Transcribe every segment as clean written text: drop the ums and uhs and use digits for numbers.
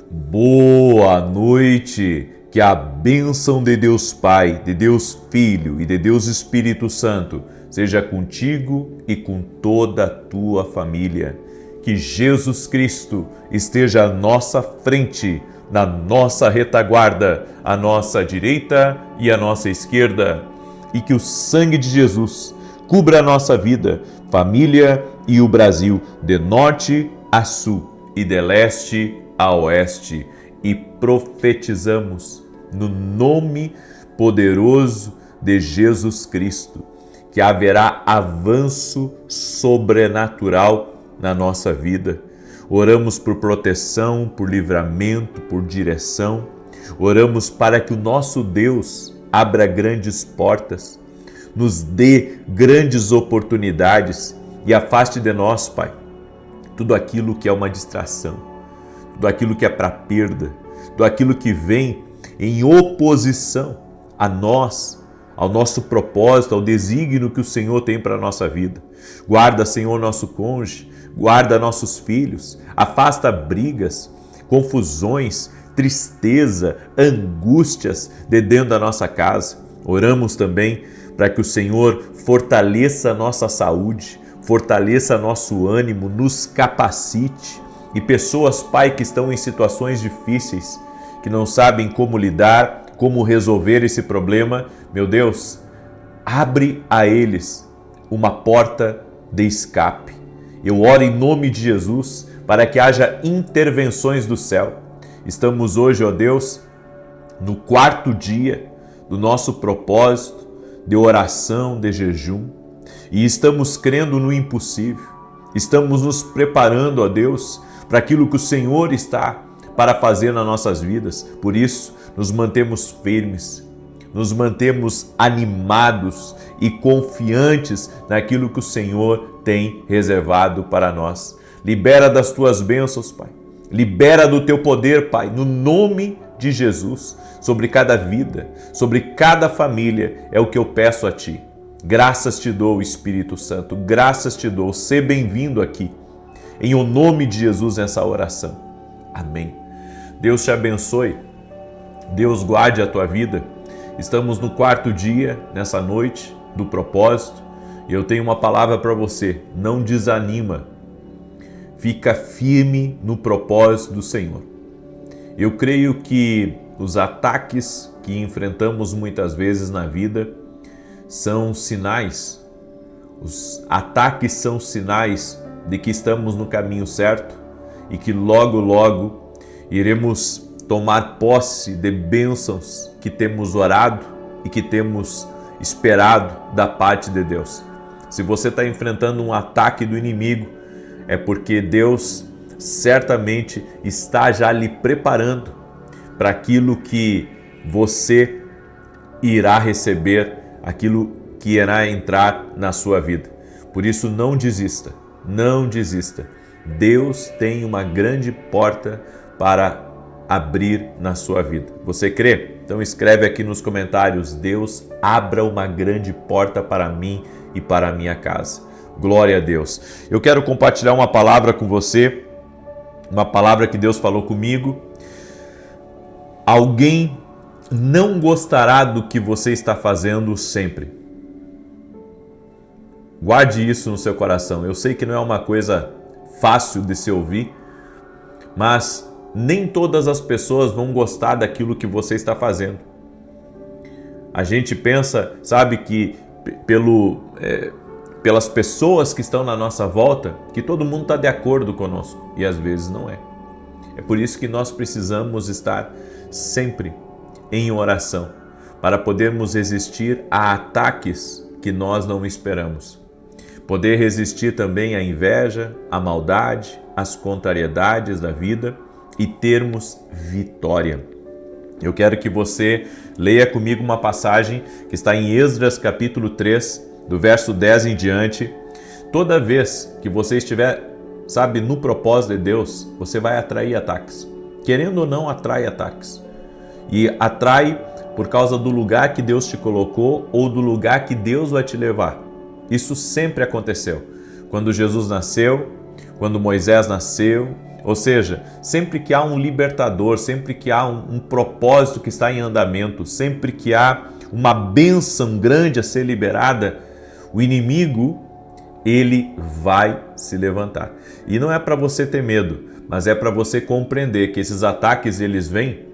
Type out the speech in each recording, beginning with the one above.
Boa noite, que a bênção de Deus Pai, de Deus Filho e de Deus Espírito Santo seja contigo e com toda a tua família. Que Jesus Cristo esteja à nossa frente, na nossa retaguarda, à nossa direita e à nossa esquerda. E que o sangue de Jesus cubra a nossa vida, família e o Brasil, de norte a sul e de leste a oeste, e profetizamos no nome poderoso de Jesus Cristo que haverá avanço sobrenatural na nossa vida. Oramos por proteção, por livramento, por direção. Oramos para que o nosso Deus abra grandes portas, nos dê grandes oportunidades e afaste de nós, Pai, tudo aquilo que é uma distração, tudo aquilo que é para perda, tudo aquilo que vem em oposição a nós, ao nosso propósito, ao desígnio que o Senhor tem para a nossa vida. Guarda, Senhor, nosso cônjuge, guarda nossos filhos, afasta brigas, confusões, tristeza, angústias de dentro da nossa casa. Oramos também para que o Senhor fortaleça a nossa saúde, fortaleça nosso ânimo, nos capacite. E pessoas, Pai, que estão em situações difíceis, que não sabem como lidar, como resolver esse problema, meu Deus, abre a eles uma porta de escape. Eu oro em nome de Jesus para que haja intervenções do céu. Estamos hoje, ó Deus, no 4º dia do nosso propósito de oração, de jejum, e estamos crendo no impossível. Estamos nos preparando, ó Deus, para aquilo que o Senhor está para fazer nas nossas vidas. Por isso, nos mantemos firmes, nos mantemos animados e confiantes naquilo que o Senhor tem reservado para nós. Libera das tuas bênçãos, Pai. Libera do teu poder, Pai, no nome de Jesus, sobre cada vida, sobre cada família, é o que eu peço a Ti. Graças te dou, Espírito Santo, graças te dou. Seja bem-vindo aqui, em o nome de Jesus, nessa oração. Amém. Deus te abençoe, Deus guarde a tua vida. Estamos no 4º dia, nessa noite, do propósito, e eu tenho uma palavra para você: não desanima, fica firme no propósito do Senhor. Eu creio que os ataques que enfrentamos muitas vezes na vida são sinais, os ataques são sinais de que estamos no caminho certo e que logo, logo iremos tomar posse de bênçãos que temos orado e que temos esperado da parte de Deus. Se você está enfrentando um ataque do inimigo, é porque Deus certamente está já lhe preparando para aquilo que você irá receber, aquilo que irá entrar na sua vida. Por isso, não desista, não desista. Deus tem uma grande porta para abrir na sua vida. Você crê? Então escreve aqui nos comentários: Deus abra uma grande porta para mim e para a minha casa. Glória a Deus. Eu quero compartilhar uma palavra com você, uma palavra que Deus falou comigo. Alguém não gostará do que você está fazendo sempre. Guarde isso no seu coração. Eu sei que não é uma coisa fácil de se ouvir, mas nem todas as pessoas vão gostar daquilo que você está fazendo. A gente pensa, sabe, que pelas pessoas que estão na nossa volta, que todo mundo está de acordo conosco, e às vezes não é. É por isso que nós precisamos estar sempre em oração, para podermos resistir a ataques que nós não esperamos. Poder resistir também à inveja, à maldade, às contrariedades da vida e termos vitória. Eu quero que você leia comigo uma passagem que está em Esdras capítulo 3, do verso 10 em diante. Toda vez que você estiver, sabe, no propósito de Deus, você vai atrair ataques. Querendo ou não, atrai ataques. E atrai por causa do lugar que Deus te colocou ou do lugar que Deus vai te levar. Isso sempre aconteceu. Quando Jesus nasceu, quando Moisés nasceu, Ou seja, sempre que há um libertador, sempre que há um propósito que está em andamento, sempre que há uma bênção grande a ser liberada, o inimigo, ele vai se levantar. E não é para você ter medo, mas é para você compreender que esses ataques, eles vêm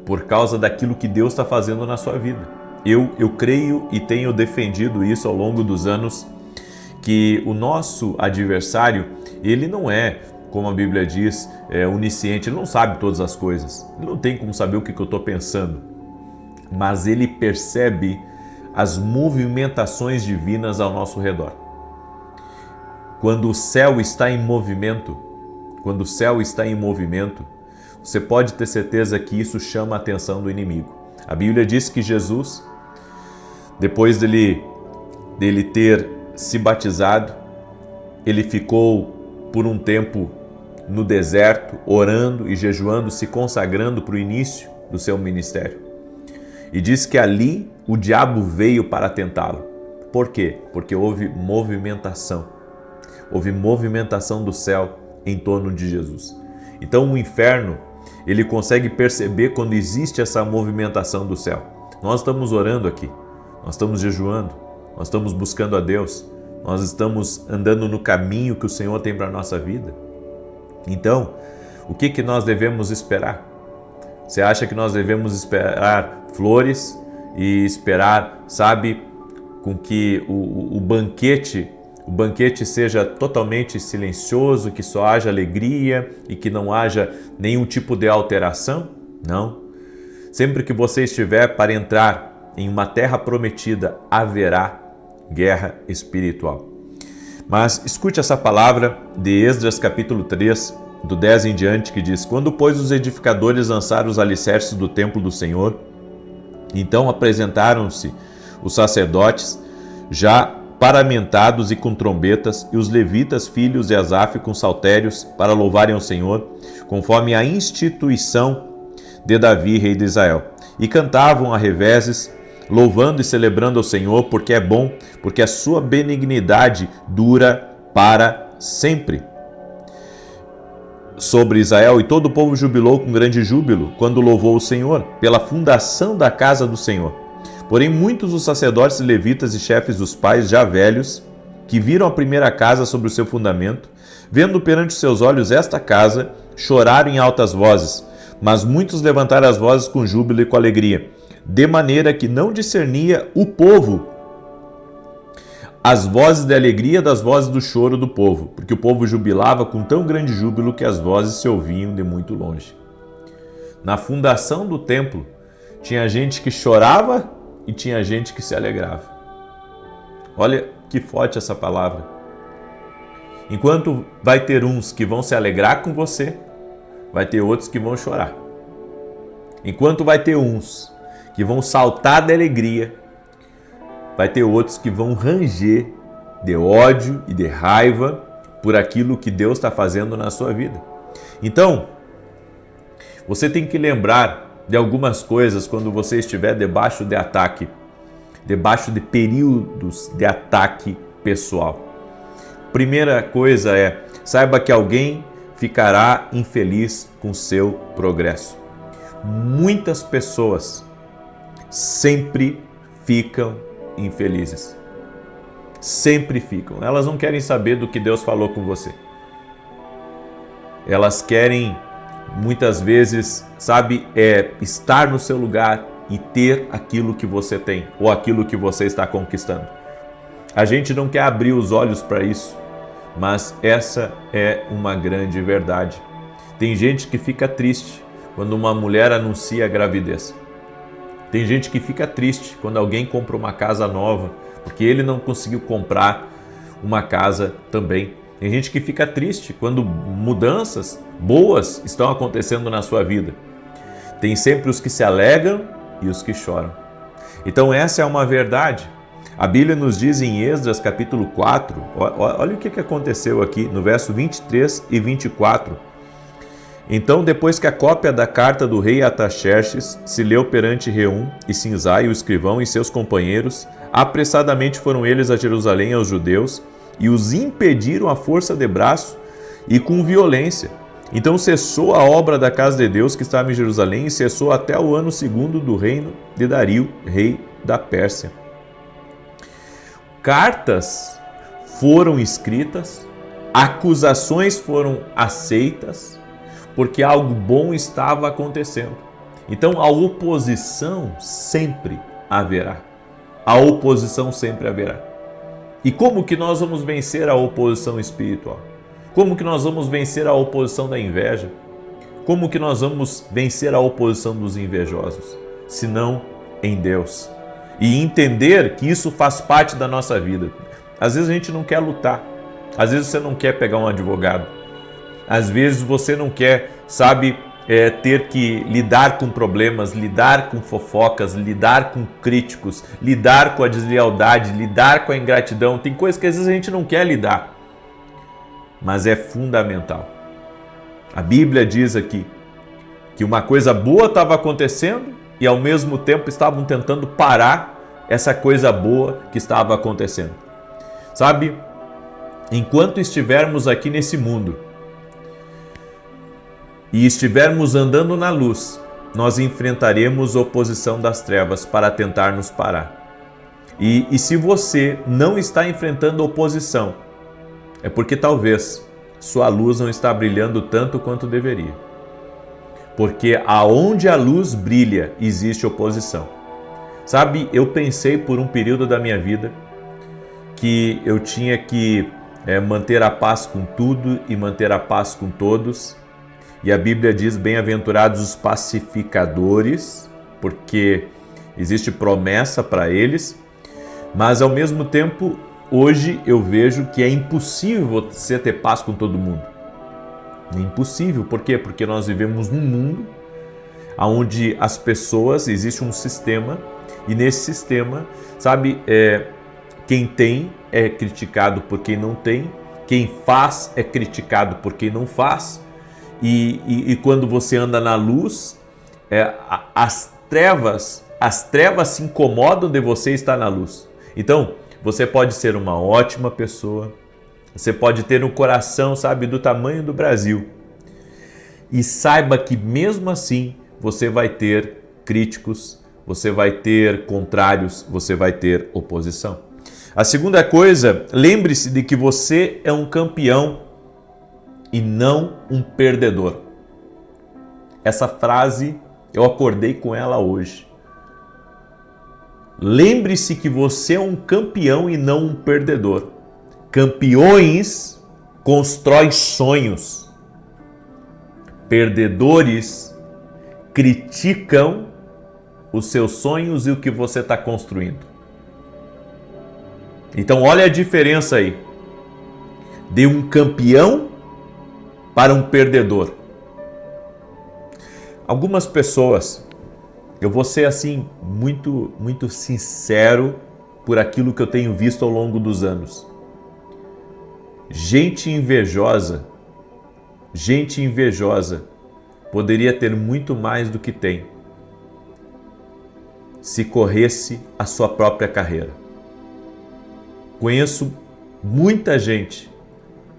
por causa daquilo que Deus está fazendo na sua vida. Eu creio e tenho defendido isso ao longo dos anos, que o nosso adversário, ele não é, como a Bíblia diz, onisciente, ele não sabe todas as coisas, ele não tem como saber o que eu estou pensando, mas ele percebe as movimentações divinas ao nosso redor. Quando o céu está em movimento, você pode ter certeza que isso chama a atenção do inimigo. A Bíblia diz que Jesus, depois dele ter se batizado, ele ficou por um tempo no deserto, orando e jejuando, se consagrando para o início do seu ministério. E diz que ali o diabo veio para tentá-lo. Por quê? Porque houve movimentação do céu em torno de Jesus. Então o inferno, ele consegue perceber quando existe essa movimentação do céu. Nós estamos orando aqui, nós estamos jejuando, nós estamos buscando a Deus, nós estamos andando no caminho que o Senhor tem para a nossa vida. Então, o que nós devemos esperar? Você acha que nós devemos esperar flores e esperar, com que o banquete seja totalmente silencioso, que só haja alegria e que não haja nenhum tipo de alteração? Não. Sempre que você estiver para entrar em uma terra prometida, haverá guerra espiritual. Mas escute essa palavra de Esdras capítulo 3, do 10 em diante, que diz: Quando, pois, os edificadores lançaram os alicerces do templo do Senhor, então apresentaram-se os sacerdotes, já paramentados e com trombetas, e os levitas, filhos de Asaf, com saltérios, para louvarem ao Senhor, conforme a instituição de Davi, rei de Israel. E cantavam a reveses, louvando e celebrando ao Senhor, porque é bom, porque a sua benignidade dura para sempre. Sobre Israel, e todo o povo jubilou com grande júbilo, quando louvou o Senhor, pela fundação da casa do Senhor. Porém, muitos dos sacerdotes, levitas e chefes dos pais, já velhos, que viram a primeira casa sobre o seu fundamento, vendo perante os seus olhos esta casa, choraram em altas vozes, mas muitos levantaram as vozes com júbilo e com alegria, de maneira que não discernia o povo as vozes de alegria das vozes do choro do povo, porque o povo jubilava com tão grande júbilo que as vozes se ouviam de muito longe. Na fundação do templo, tinha gente que chorava e tinha gente que se alegrava. Olha que forte essa palavra. Enquanto vai ter uns que vão se alegrar com você, vai ter outros que vão chorar. Enquanto vai ter uns que vão saltar de alegria, vai ter outros que vão ranger de ódio e de raiva por aquilo que Deus está fazendo na sua vida. Então, você tem que lembrar de algumas coisas quando você estiver debaixo de ataque, debaixo de períodos de ataque pessoal. Primeira coisa é, saiba que alguém ficará infeliz com seu progresso. Muitas pessoas sempre ficam infelizes. Sempre ficam. Elas não querem saber do que Deus falou com você. Elas querem, muitas vezes, estar no seu lugar e ter aquilo que você tem, ou aquilo que você está conquistando. A gente não quer abrir os olhos para isso, mas essa é uma grande verdade. Tem gente que fica triste quando uma mulher anuncia a gravidez. Tem gente que fica triste quando alguém compra uma casa nova, porque ele não conseguiu comprar uma casa também. Tem gente que fica triste quando mudanças boas estão acontecendo na sua vida. Tem sempre os que se alegram e os que choram. Então essa é uma verdade. A Bíblia nos diz em Esdras capítulo 4, olha o que aconteceu aqui no verso 23 e 24. Então, depois que a cópia da carta do rei Artaxerxes se leu perante Reum e Sinzai, o escrivão, e seus companheiros, apressadamente foram eles a Jerusalém aos judeus e os impediram à força de braço e com violência, Então cessou a obra da casa de Deus que estava em Jerusalém e cessou até o ano 2º do reino de Dario, rei da Pérsia. Cartas foram escritas, acusações foram aceitas, porque algo bom estava acontecendo. Então a oposição sempre haverá. A oposição sempre haverá. E como que nós vamos vencer a oposição espiritual? Como que nós vamos vencer a oposição da inveja? Como que nós vamos vencer a oposição dos invejosos? Se não em Deus. E entender que isso faz parte da nossa vida. Às vezes a gente não quer lutar. Às vezes você não quer pegar um advogado. Às vezes você não quer, ter que lidar com problemas, lidar com fofocas, lidar com críticos, lidar com a deslealdade, lidar com a ingratidão. Tem coisas que às vezes a gente não quer lidar. Mas é fundamental. A Bíblia diz aqui que uma coisa boa estava acontecendo e ao mesmo tempo estavam tentando parar essa coisa boa que estava acontecendo. Enquanto estivermos aqui nesse mundo e estivermos andando na luz, nós enfrentaremos oposição das trevas para tentar nos parar. E se você não está enfrentando oposição, é porque talvez sua luz não está brilhando tanto quanto deveria. Porque aonde a luz brilha, existe oposição. Eu pensei por um período da minha vida que eu tinha que manter a paz com tudo e manter a paz com todos. E a Bíblia diz, bem-aventurados os pacificadores, porque existe promessa para eles. Mas ao mesmo tempo, hoje eu vejo que é impossível você ter paz com todo mundo. É impossível. Por quê? Porque nós vivemos num mundo onde as pessoas, existe um sistema, e nesse sistema, quem tem é criticado por quem não tem, quem faz é criticado por quem não faz, e quando você anda na luz, as trevas se incomodam de você estar na luz. Então, você pode ser uma ótima pessoa, você pode ter um coração, do tamanho do Brasil. E saiba que mesmo assim, você vai ter críticos, você vai ter contrários, você vai ter oposição. A segunda coisa, lembre-se de que você é um campeão e não um perdedor. Essa frase, eu acordei com ela hoje. Lembre-se que você é um campeão e não um perdedor. Campeões constroem sonhos. Perdedores criticam os seus sonhos e o que você está construindo. Então olha a diferença aí. De um campeão para um perdedor. Algumas pessoas, eu vou ser muito sincero por aquilo que eu tenho visto ao longo dos anos. Gente invejosa poderia ter muito mais do que tem se corresse a sua própria carreira. Conheço muita gente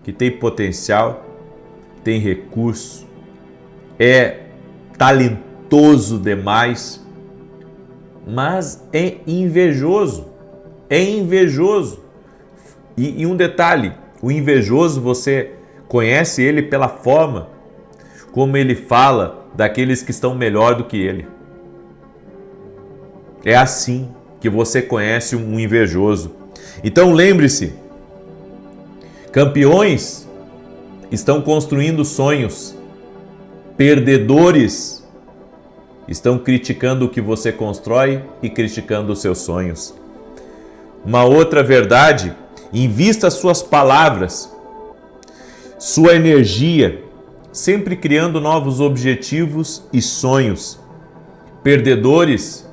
que tem potencial, tem recurso, é talentoso demais, mas é invejoso. E um detalhe, o invejoso, você conhece ele pela forma como ele fala daqueles que estão melhor do que ele. É assim que você conhece um invejoso. Então lembre-se, campeões estão construindo sonhos, perdedores estão criticando o que você constrói e criticando os seus sonhos. Uma outra verdade, invista suas palavras, sua energia, sempre criando novos objetivos e sonhos. Perdedores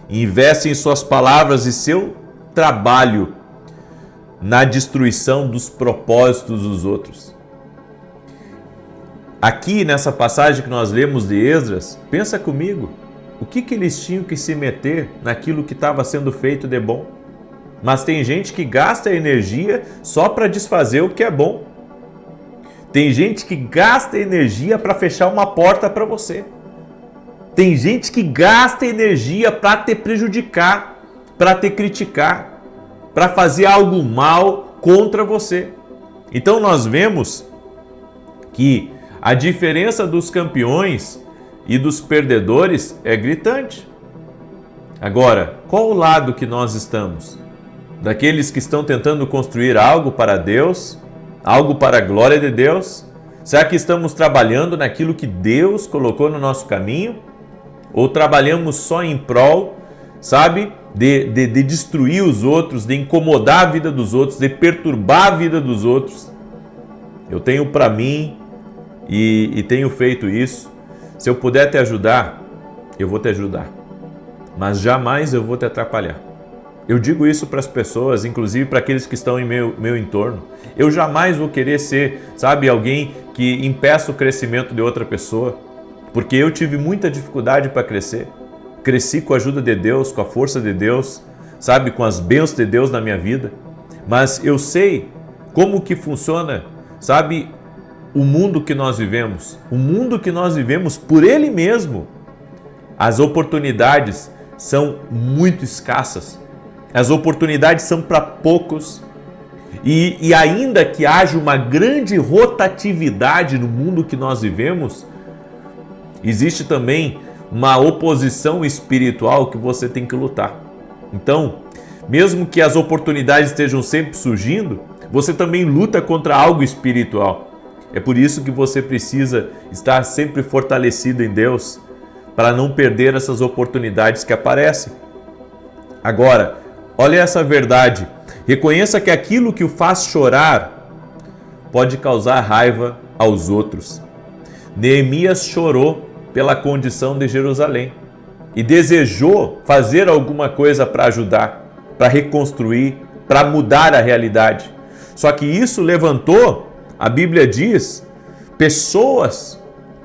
investem suas palavras e seu trabalho na destruição dos propósitos dos outros. Aqui nessa passagem que nós lemos de Esdras, pensa comigo, o que eles tinham que se meter naquilo que estava sendo feito de bom? Mas tem gente que gasta energia só para desfazer o que é bom. Tem gente que gasta energia para fechar uma porta para você. Tem gente que gasta energia para te prejudicar, para te criticar, para fazer algo mal contra você. Então nós vemos que a diferença dos campeões e dos perdedores é gritante. Agora, qual o lado que nós estamos? Daqueles que estão tentando construir algo para Deus, algo para a glória de Deus? Será que estamos trabalhando naquilo que Deus colocou no nosso caminho? Ou trabalhamos só em prol, sabe, de destruir os outros, de incomodar a vida dos outros, de perturbar a vida dos outros? Eu tenho para mim e tenho feito isso. Se eu puder te ajudar, eu vou te ajudar. Mas jamais eu vou te atrapalhar. Eu digo isso para as pessoas, inclusive para aqueles que estão em meu entorno. Eu jamais vou querer ser, sabe, alguém que impeça o crescimento de outra pessoa, porque eu tive muita dificuldade para crescer. Cresci com a ajuda de Deus, com a força de Deus, sabe, com as bênçãos de Deus na minha vida. Mas eu sei como que funciona, sabe, o mundo que nós vivemos. O mundo que nós vivemos por ele mesmo. As oportunidades são muito escassas. As oportunidades são para poucos. E ainda que haja uma grande rotatividade no mundo que nós vivemos, existe também uma oposição espiritual que você tem que lutar. Então, mesmo que as oportunidades estejam sempre surgindo, você também luta contra algo espiritual. É por isso que você precisa estar sempre fortalecido em Deus, para não perder essas oportunidades que aparecem. Agora, olha essa verdade. Reconheça que aquilo que o faz chorar pode causar raiva aos outros. Neemias chorou pela condição de Jerusalém e desejou fazer alguma coisa para ajudar, para reconstruir, para mudar a realidade. Só que isso levantou, a Bíblia diz, pessoas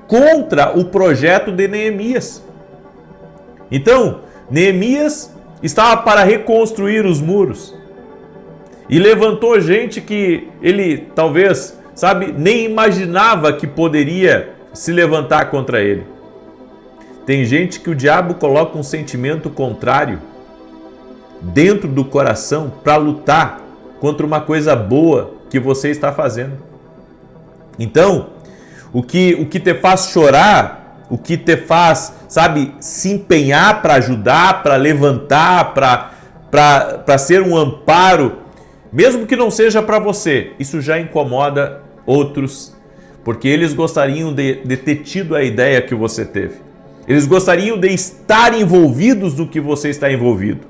contra o projeto de Neemias. Então, Neemias estava para reconstruir os muros e levantou gente que ele talvez, sabe, nem imaginava que poderia se levantar contra ele. Tem gente que o diabo coloca um sentimento contrário dentro do coração para lutar contra uma coisa boa que você está fazendo. Então, o que te faz chorar, o que te faz, sabe, se empenhar para ajudar, para levantar, para ser um amparo, mesmo que não seja para você, isso já incomoda outros, porque eles gostariam de ter tido a ideia que você teve. Eles gostariam de estar envolvidos no que você está envolvido.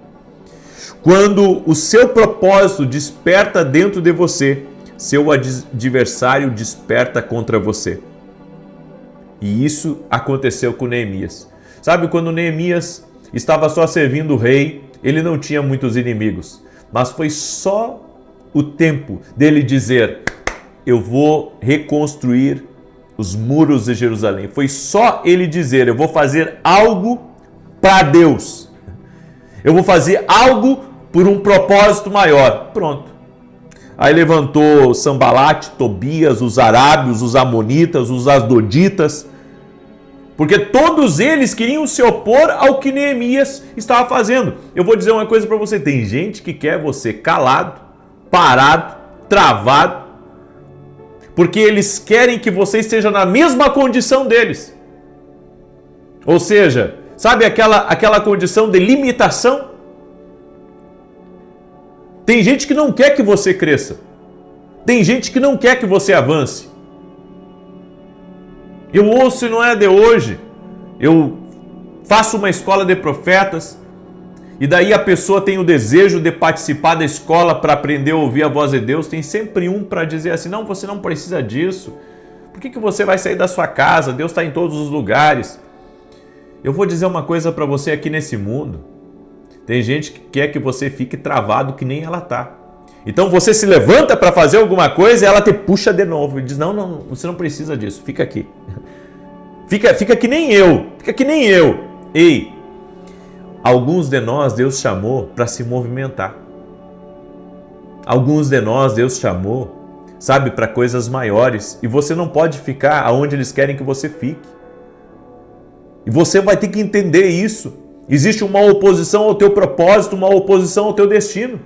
Quando o seu propósito desperta dentro de você, seu adversário desperta contra você. E isso aconteceu com Neemias. Sabe, quando Neemias estava só servindo o rei, ele não tinha muitos inimigos. Mas foi só o tempo dele dizer: eu vou reconstruir os muros de Jerusalém. Foi só ele dizer: eu vou fazer algo para Deus. Eu vou fazer algo por um propósito maior. Pronto. Aí levantou Sambalate, Tobias, os arábios, os amonitas, os asdoditas, porque todos eles queriam se opor ao que Neemias estava fazendo. Eu vou dizer uma coisa para você: tem gente que quer você calado, parado, travado, porque eles querem que você esteja na mesma condição deles. Ou seja, sabe aquela condição de limitação? Tem gente que não quer que você cresça. Tem gente que não quer que você avance. Eu ouço e não é de hoje. Eu faço uma escola de profetas e daí a pessoa tem o desejo de participar da escola para aprender a ouvir a voz de Deus. Tem sempre um para dizer assim: não, você não precisa disso. Por que você vai sair da sua casa? Deus está em todos os lugares. Eu vou dizer uma coisa para você aqui nesse mundo. Tem gente que quer que você fique travado que nem ela está. Então você se levanta para fazer alguma coisa e ela te puxa de novo e diz: não, você não precisa disso, fica aqui. Fica que nem eu, fica que nem eu. Ei, alguns de nós Deus chamou para se movimentar. Alguns de nós Deus chamou, sabe, para coisas maiores. E você não pode ficar aonde eles querem que você fique. E você vai ter que entender isso. Existe uma oposição ao teu propósito, uma oposição ao teu destino.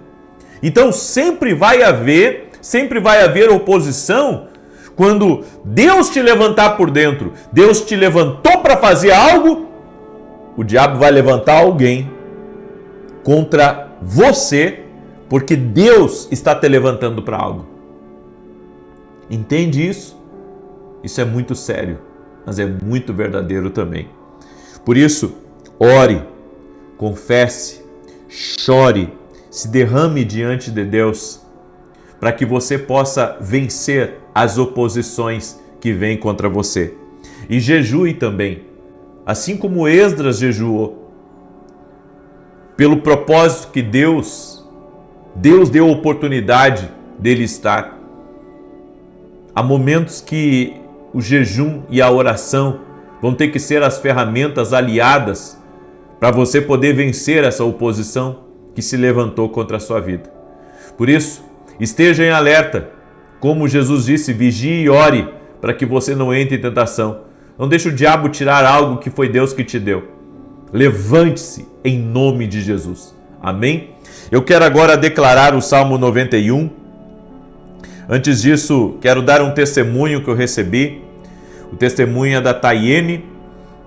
Então sempre vai haver oposição quando Deus te levantar por dentro. Deus te levantou para fazer algo, o diabo vai levantar alguém contra você, porque Deus está te levantando para algo. Entende isso? Isso é muito sério, mas é muito verdadeiro também. Por isso, ore, confesse, chore, se derrame diante de Deus, para que você possa vencer as oposições que vêm contra você. E jejue também, assim como Esdras jejuou, pelo propósito que Deus deu oportunidade dele estar. Há momentos que o jejum e a oração vão ter que ser as ferramentas aliadas para você poder vencer essa oposição que se levantou contra a sua vida. Por isso, esteja em alerta. Como Jesus disse, vigie e ore para que você não entre em tentação. Não deixe o diabo tirar algo que foi Deus que te deu. Levante-se em nome de Jesus. Amém? Eu quero agora declarar o Salmo 91. Antes disso, quero dar um testemunho que eu recebi. O testemunho é da Tayene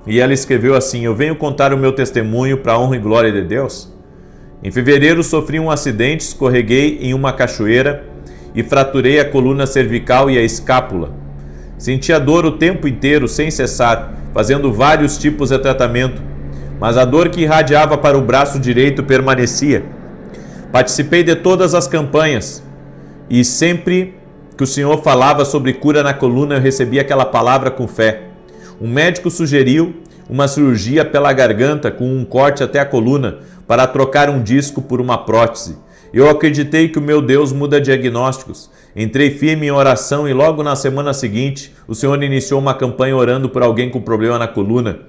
e ela escreveu assim: eu venho contar o meu testemunho para a honra e glória de Deus. Em fevereiro sofri um acidente, escorreguei em uma cachoeira e fraturei a coluna cervical e a escápula. Sentia dor o tempo inteiro sem cessar, fazendo vários tipos de tratamento, mas a dor que irradiava para o braço direito permanecia. Participei de todas as campanhas e sempre que o Senhor falava sobre cura na coluna, eu recebia aquela palavra com fé. Um médico sugeriu uma cirurgia pela garganta com um corte até a coluna para trocar um disco por uma prótese. Eu acreditei que o meu Deus muda diagnósticos. Entrei firme em oração e logo na semana seguinte, o Senhor iniciou uma campanha orando por alguém com problema na coluna.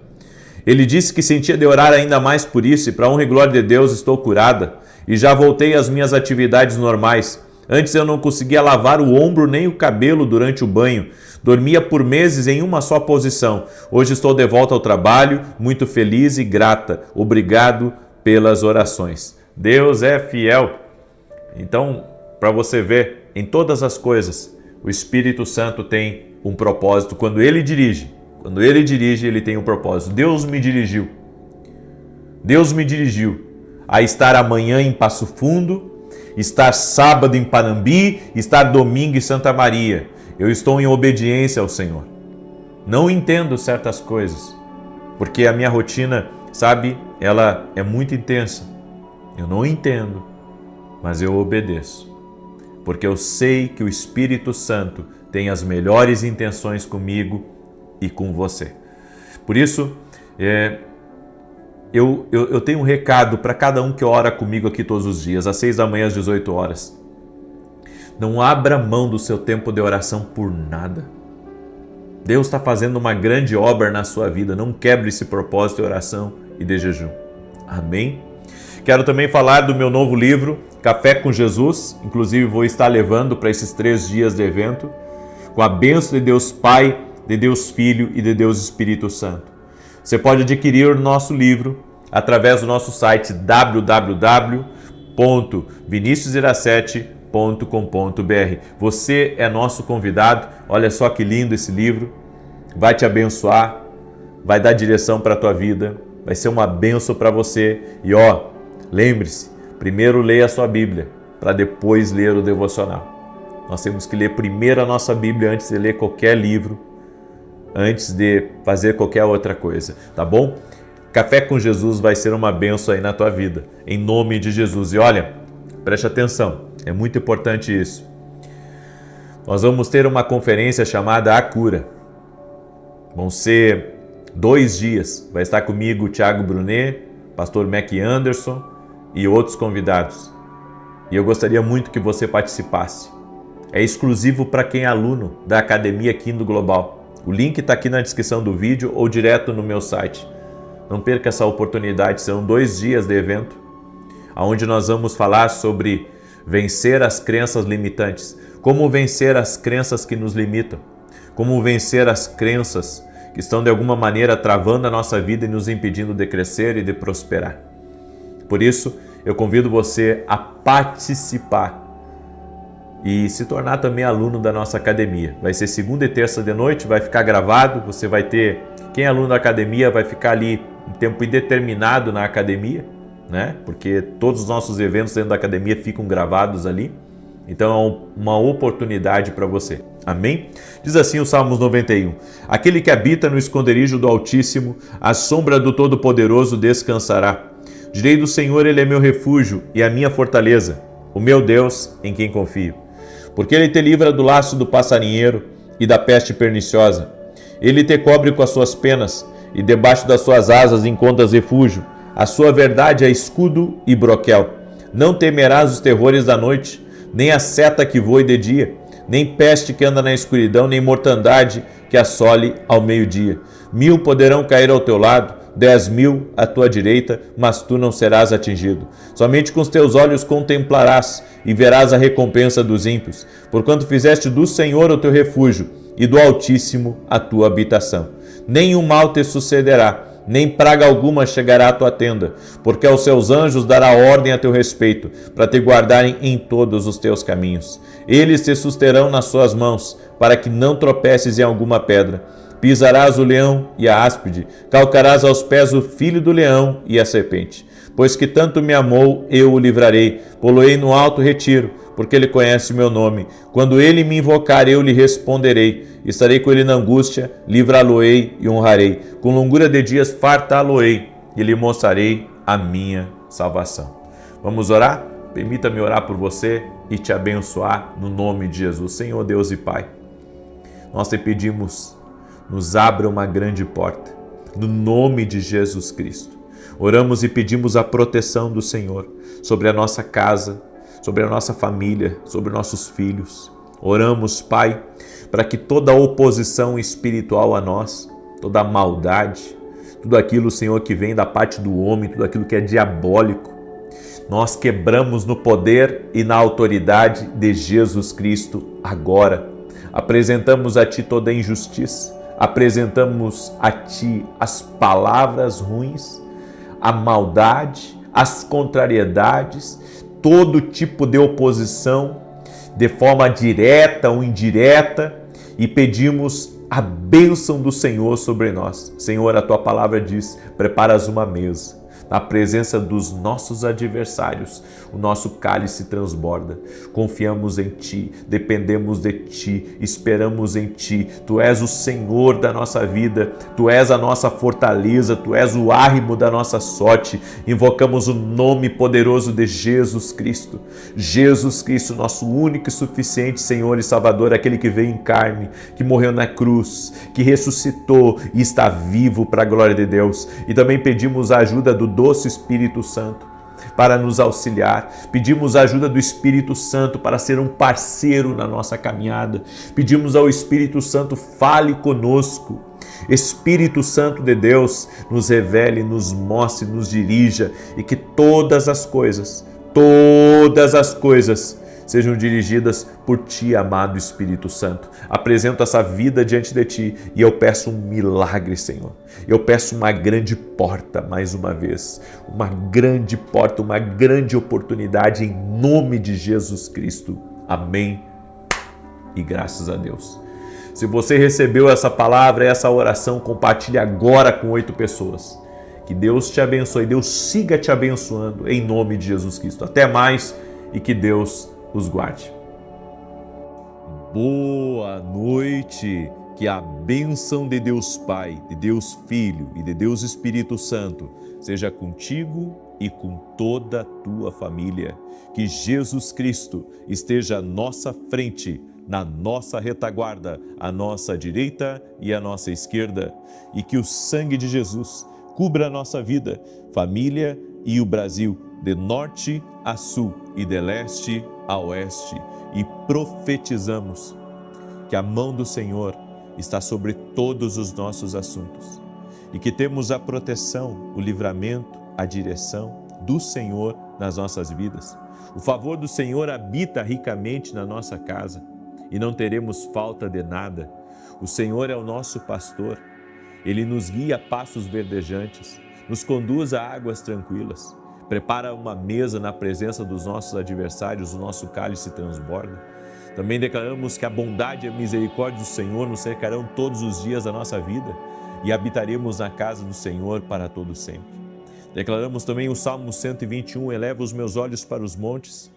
Ele disse que sentia de orar ainda mais por isso e para a honra e glória de Deus estou curada e já voltei às minhas atividades normais. Antes eu não conseguia lavar o ombro nem o cabelo durante o banho. Dormia por meses em uma só posição. Hoje estou de volta ao trabalho, muito feliz e grata. Obrigado pelas orações. Deus é fiel. Então, para você ver, em todas as coisas, o Espírito Santo tem um propósito. Quando Ele dirige, Ele tem um propósito. Deus me dirigiu a estar amanhã em Passo Fundo, estar sábado em Panambi, estar domingo em Santa Maria. Eu estou em obediência ao Senhor. Não entendo certas coisas, porque a minha rotina, sabe, ela é muito intensa. Eu não entendo, mas eu obedeço, porque eu sei que o Espírito Santo tem as melhores intenções comigo e com você. Por isso, eu tenho um recado para cada um que ora comigo aqui todos os dias, às 6 da manhã, às 18 horas. Não abra mão do seu tempo de oração por nada. Deus está fazendo uma grande obra na sua vida. Não quebre esse propósito de oração e de jejum. Amém? Quero também falar do meu novo livro, Café com Jesus. Inclusive vou estar levando para esses 3 dias de evento, com a bênção de Deus Pai, de Deus Filho e de Deus Espírito Santo. Você pode adquirir o nosso livro através do nosso site www.viniciusiracete.com.br. Você é nosso convidado. Olha só que lindo esse livro. Vai te abençoar, vai dar direção para a tua vida, vai ser uma bênção para você. E lembre-se, primeiro leia a sua Bíblia, para depois ler o devocional. Nós temos que ler primeiro a nossa Bíblia antes de ler qualquer livro, antes de fazer qualquer outra coisa, tá bom? Café com Jesus vai ser uma bênção aí na tua vida, em nome de Jesus. E olha, preste atenção, é muito importante isso. Nós vamos ter uma conferência chamada A Cura. Vão ser 2 dias. Vai estar comigo o Thiago Brunet, pastor Mac Anderson e outros convidados. E eu gostaria muito que você participasse. É exclusivo para quem é aluno da Academia Quindo Global. O link está aqui na descrição do vídeo ou direto no meu site. Não perca essa oportunidade, serão 2 dias de evento, onde nós vamos falar sobre vencer as crenças limitantes. Como vencer as crenças que nos limitam? Como vencer as crenças que estão de alguma maneira travando a nossa vida e nos impedindo de crescer e de prosperar? Por isso, eu convido você a participar e se tornar também aluno da nossa academia. Vai ser segunda e terça de noite, vai ficar gravado, você vai ter... Quem é aluno da academia vai ficar ali um tempo indeterminado na academia, né? Porque todos os nossos eventos dentro da academia ficam gravados ali. Então é uma oportunidade para você. Amém? Diz assim o Salmos 91. Aquele que habita no esconderijo do Altíssimo, à sombra do Todo-Poderoso descansará. Direi do Senhor, Ele é meu refúgio e a minha fortaleza, o meu Deus em quem confio. Porque Ele te livra do laço do passarinheiro e da peste perniciosa. Ele te cobre com as suas penas e debaixo das suas asas encontras refúgio. A sua verdade é escudo e broquel. Não temerás os terrores da noite, nem a seta que voe de dia, nem peste que anda na escuridão, nem mortandade que assole ao meio-dia. 1000 poderão cair ao teu lado, 10.000 à tua direita, mas tu não serás atingido. Somente com os teus olhos contemplarás e verás a recompensa dos ímpios, porquanto fizeste do Senhor o teu refúgio e do Altíssimo a tua habitação. Nenhum mal te sucederá, nem praga alguma chegará à tua tenda, porque aos seus anjos dará ordem a teu respeito, para te guardarem em todos os teus caminhos. Eles te susterão nas suas mãos, para que não tropeces em alguma pedra. Pisarás o leão e a áspide, calcarás aos pés o filho do leão e a serpente. Pois que tanto me amou, eu o livrarei, pô-lo-ei no alto retiro, porque ele conhece o meu nome. Quando ele me invocar, eu lhe responderei. Estarei com ele na angústia, livrá-lo-ei e honrarei. Com longura de dias fartá-lo-ei e lhe mostrarei a minha salvação. Vamos orar? Permita-me orar por você e te abençoar no nome de Jesus. Senhor Deus e Pai, nós te pedimos, nos abra uma grande porta, no nome de Jesus Cristo. Oramos e pedimos a proteção do Senhor sobre a nossa casa, sobre a nossa família, sobre nossos filhos. Oramos, Pai, para que toda oposição espiritual a nós, toda maldade, tudo aquilo, Senhor, que vem da parte do homem, tudo aquilo que é diabólico, nós quebramos no poder e na autoridade de Jesus Cristo agora. Apresentamos a Ti toda a injustiça, apresentamos a Ti as palavras ruins, a maldade, as contrariedades, todo tipo de oposição, de forma direta ou indireta, e pedimos a bênção do Senhor sobre nós. Senhor, a Tua palavra diz, preparas uma mesa na presença dos nossos adversários, o nosso cálice transborda. Confiamos em Ti, dependemos de Ti, esperamos em Ti. Tu és o Senhor da nossa vida, Tu és a nossa fortaleza, Tu és o árrimo da nossa sorte. Invocamos o nome poderoso de Jesus Cristo. Jesus Cristo, nosso único e suficiente Senhor e Salvador, aquele que veio em carne, que morreu na cruz, que ressuscitou e está vivo para a glória de Deus. E também pedimos a ajuda do doce Espírito Santo para nos auxiliar. Pedimos a ajuda do Espírito Santo para ser um parceiro na nossa caminhada. Pedimos ao Espírito Santo, fale conosco. Espírito Santo de Deus, nos revele, nos mostre, nos dirija e que todas as coisas sejam dirigidas por Ti, amado Espírito Santo. Apresento essa vida diante de Ti e eu peço um milagre, Senhor. Eu peço uma grande porta, mais uma vez. Uma grande porta, uma grande oportunidade em nome de Jesus Cristo. Amém e graças a Deus. Se você recebeu essa palavra, essa oração, compartilhe agora com 8 pessoas. Que Deus te abençoe, Deus siga te abençoando em nome de Jesus Cristo. Até mais e que Deus os guarde. Boa noite, que a bênção de Deus Pai, de Deus Filho e de Deus Espírito Santo seja contigo e com toda a tua família. Que Jesus Cristo esteja à nossa frente, na nossa retaguarda, à nossa direita e à nossa esquerda. E que o sangue de Jesus cubra a nossa vida, família e o Brasil, de norte a sul e de leste a oeste, e profetizamos que a mão do Senhor está sobre todos os nossos assuntos e que temos a proteção, o livramento, a direção do Senhor nas nossas vidas. O favor do Senhor habita ricamente na nossa casa e não teremos falta de nada. O Senhor é o nosso pastor, Ele nos guia a pastos verdejantes, nos conduz a águas tranquilas, prepara uma mesa na presença dos nossos adversários, o nosso cálice transborda. Também declaramos que a bondade e a misericórdia do Senhor nos cercarão todos os dias da nossa vida e habitaremos na casa do Senhor para todo sempre. Declaramos também o Salmo 121, eleva os meus olhos para os montes,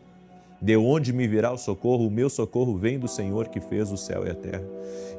de onde me virá o socorro? O meu socorro vem do Senhor que fez o céu e a terra.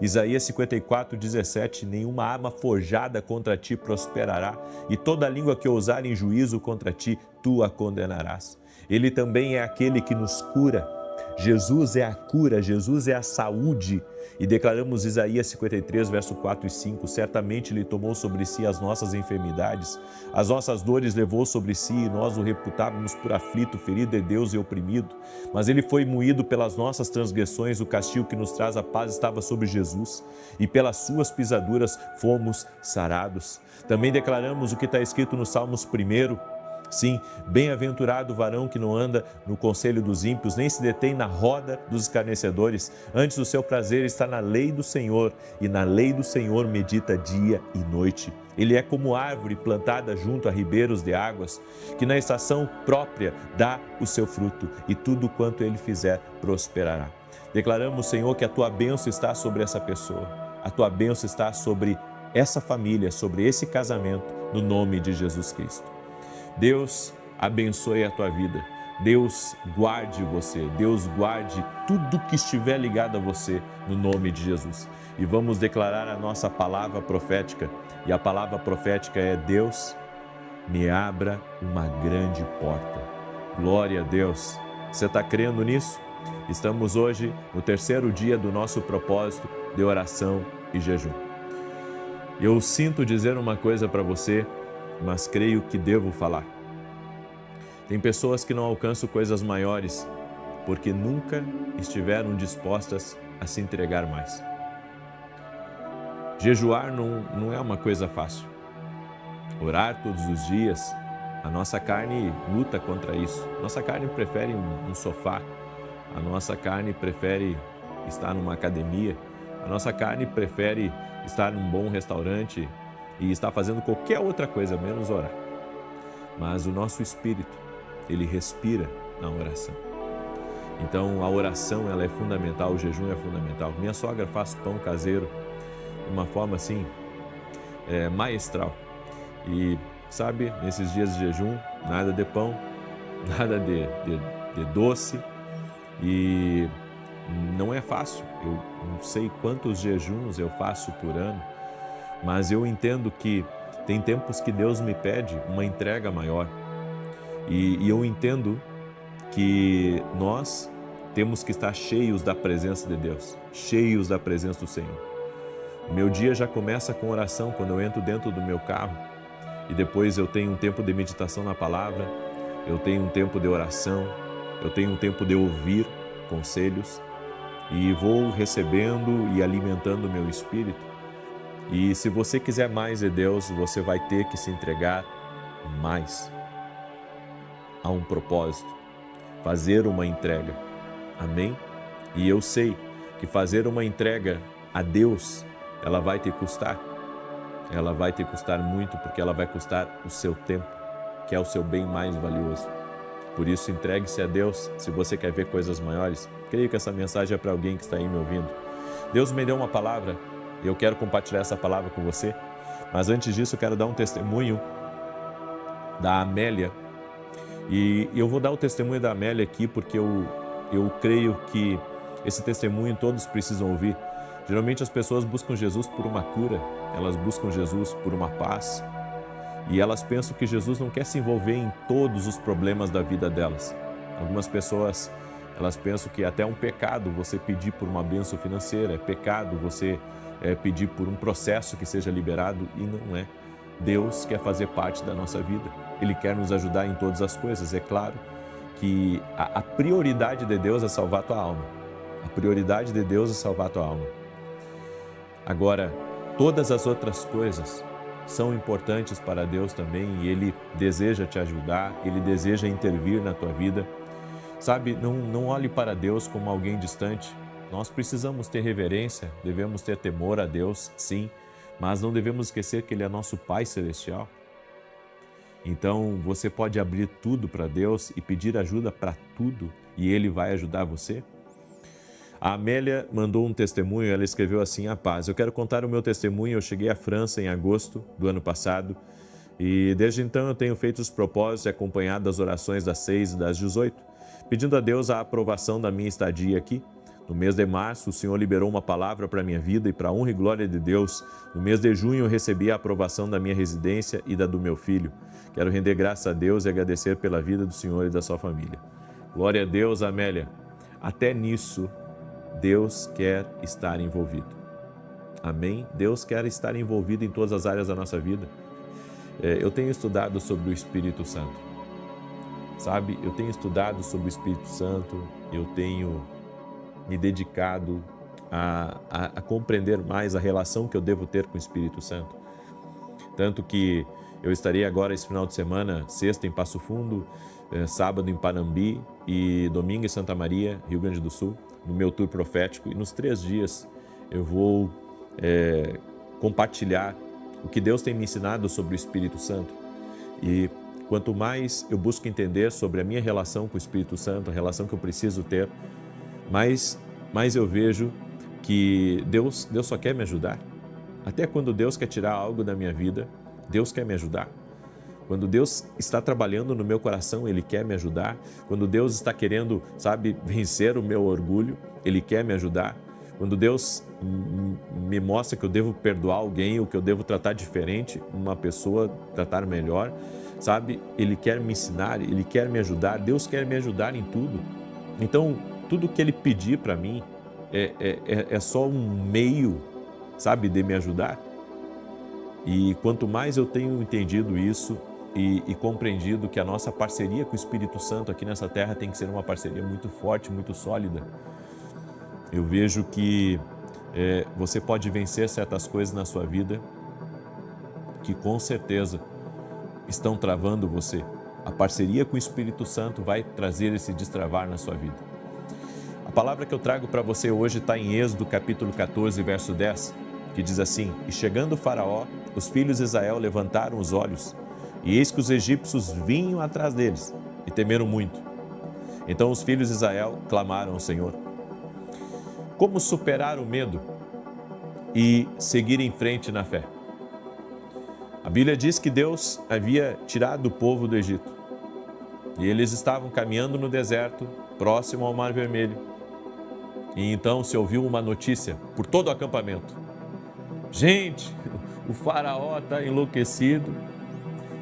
Isaías 54, 17, nenhuma arma forjada contra ti prosperará, e toda língua que ousar em juízo contra ti, tu a condenarás. Ele também é aquele que nos cura. Jesus é a cura, Jesus é a saúde. E declaramos Isaías 53, verso 4 e 5, certamente Ele tomou sobre si as nossas enfermidades, as nossas dores levou sobre si, e nós o reputávamos por aflito, ferido de Deus e oprimido. Mas Ele foi moído pelas nossas transgressões, o castigo que nos traz a paz estava sobre Jesus, e pelas suas pisaduras fomos sarados. Também declaramos o que está escrito no Salmos 1, sim, bem-aventurado o varão que não anda no conselho dos ímpios, nem se detém na roda dos escarnecedores. Antes o seu prazer está na lei do Senhor, e na lei do Senhor medita dia e noite. Ele é como árvore plantada junto a ribeiros de águas, que na estação própria dá o seu fruto, e tudo quanto ele fizer prosperará. Declaramos, Senhor, que a tua bênção está sobre essa pessoa, a tua bênção está sobre essa família, sobre esse casamento, no nome de Jesus Cristo. Deus abençoe a tua vida, Deus guarde você, Deus guarde tudo que estiver ligado a você, no nome de Jesus. E vamos declarar a nossa palavra profética, e a palavra profética é: Deus, me abra uma grande porta. Glória a Deus. Você está crendo nisso? Estamos hoje no terceiro dia do nosso propósito de oração e jejum. Eu sinto dizer uma coisa para você, mas creio que devo falar. Tem pessoas que não alcançam coisas maiores porque nunca estiveram dispostas a se entregar mais. Jejuar não é uma coisa fácil. Orar todos os dias, a nossa carne luta contra isso. Nossa carne prefere um sofá, a nossa carne prefere estar numa academia, a nossa carne prefere estar num bom restaurante e está fazendo qualquer outra coisa, menos orar. Mas o nosso espírito, ele respira na oração. Então a oração, ela é fundamental, o jejum é fundamental. Minha sogra faz pão caseiro de uma forma assim, maestral. E sabe, nesses dias de jejum, nada de pão, nada de doce, e não é fácil. Eu não sei quantos jejuns eu faço por ano, mas eu entendo que tem tempos que Deus me pede uma entrega maior. E eu entendo que nós temos que estar cheios da presença de Deus, cheios da presença do Senhor. O meu dia já começa com oração quando eu entro dentro do meu carro, e depois eu tenho um tempo de meditação na palavra, eu tenho um tempo de oração, eu tenho um tempo de ouvir conselhos, e vou recebendo e alimentando o meu espírito. E se você quiser mais de Deus, você vai ter que se entregar mais a um propósito, fazer uma entrega. Amém? E eu sei que fazer uma entrega a Deus, ela vai te custar. Ela vai te custar muito, porque ela vai custar o seu tempo, que é o seu bem mais valioso. Por isso, entregue-se a Deus se você quer ver coisas maiores. Creio que essa mensagem é para alguém que está aí me ouvindo. Deus me deu uma palavra e eu quero compartilhar essa palavra com você. Mas antes disso, eu quero dar um testemunho da Amélia. E eu vou dar o testemunho da Amélia aqui porque eu creio que esse testemunho todos precisam ouvir. Geralmente as pessoas buscam Jesus por uma cura, elas buscam Jesus por uma paz, e elas pensam que Jesus não quer se envolver em todos os problemas da vida delas. Algumas pessoas, elas pensam que até é um pecado você pedir por uma bênção financeira, é pecado você pedir por um processo que seja liberado, e não é. Deus quer fazer parte da nossa vida, Ele quer nos ajudar em todas as coisas. É claro que a prioridade de Deus é salvar a tua alma. A prioridade de Deus é salvar a tua alma. Agora, todas as outras coisas são importantes para Deus também, e Ele deseja te ajudar, Ele deseja intervir na tua vida. Sabe, não olhe para Deus como alguém distante. Nós precisamos ter reverência, devemos ter temor a Deus, sim, mas não devemos esquecer que Ele é nosso Pai Celestial. Então, você pode abrir tudo para Deus e pedir ajuda para tudo e Ele vai ajudar você. A Amélia mandou um testemunho, ela escreveu assim: a paz, eu quero contar o meu testemunho. Eu cheguei à França em agosto do ano passado e desde então eu tenho feito os propósitos e acompanhado as orações das 6 e das 18, pedindo a Deus a aprovação da minha estadia aqui. No mês de março, o Senhor liberou uma palavra para a minha vida e para a honra e glória de Deus. No mês de junho, eu recebi a aprovação da minha residência e da do meu filho. Quero render graças a Deus e agradecer pela vida do Senhor e da sua família. Glória a Deus, Amélia. Até nisso, Deus quer estar envolvido. Amém? Deus quer estar envolvido em todas as áreas da nossa vida. Eu tenho estudado sobre o Espírito Santo. Sabe, eu tenho estudado sobre o Espírito Santo, eu tenho me dedicado a compreender mais a relação que eu devo ter com o Espírito Santo. Tanto que eu estarei agora esse final de semana, sexta em Passo Fundo, sábado em Panambi e domingo em Santa Maria, Rio Grande do Sul, no meu tour profético. E nos 3 dias eu vou compartilhar o que Deus tem me ensinado sobre o Espírito Santo. E quanto mais eu busco entender sobre a minha relação com o Espírito Santo, a relação que eu preciso ter, mas eu vejo que Deus só quer me ajudar. Até quando Deus quer tirar algo da minha vida, Deus quer me ajudar. Quando Deus está trabalhando no meu coração, Ele quer me ajudar. Quando Deus está querendo, vencer o meu orgulho, Ele quer me ajudar. Quando Deus me mostra que eu devo perdoar alguém ou que eu devo tratar diferente uma pessoa, tratar melhor, Ele quer me ensinar, Ele quer me ajudar. Deus quer me ajudar em tudo. Então, tudo que Ele pedir para mim é só um meio, de me ajudar. E quanto mais eu tenho entendido isso e compreendido que a nossa parceria com o Espírito Santo aqui nessa terra tem que ser uma parceria muito forte, muito sólida, eu vejo que você pode vencer certas coisas na sua vida que com certeza estão travando você. A parceria com o Espírito Santo vai trazer esse destravar na sua vida. A palavra que eu trago para você hoje está em Êxodo capítulo 14, verso 10, que diz assim: E chegando o Faraó, os filhos de Israel levantaram os olhos, e eis que os egípcios vinham atrás deles, e temeram muito. Então os filhos de Israel clamaram ao Senhor. Como superar o medo e seguir em frente na fé? A Bíblia diz que Deus havia tirado o povo do Egito, e eles estavam caminhando no deserto, próximo ao Mar Vermelho. E então se ouviu uma notícia por todo o acampamento: gente, o Faraó está enlouquecido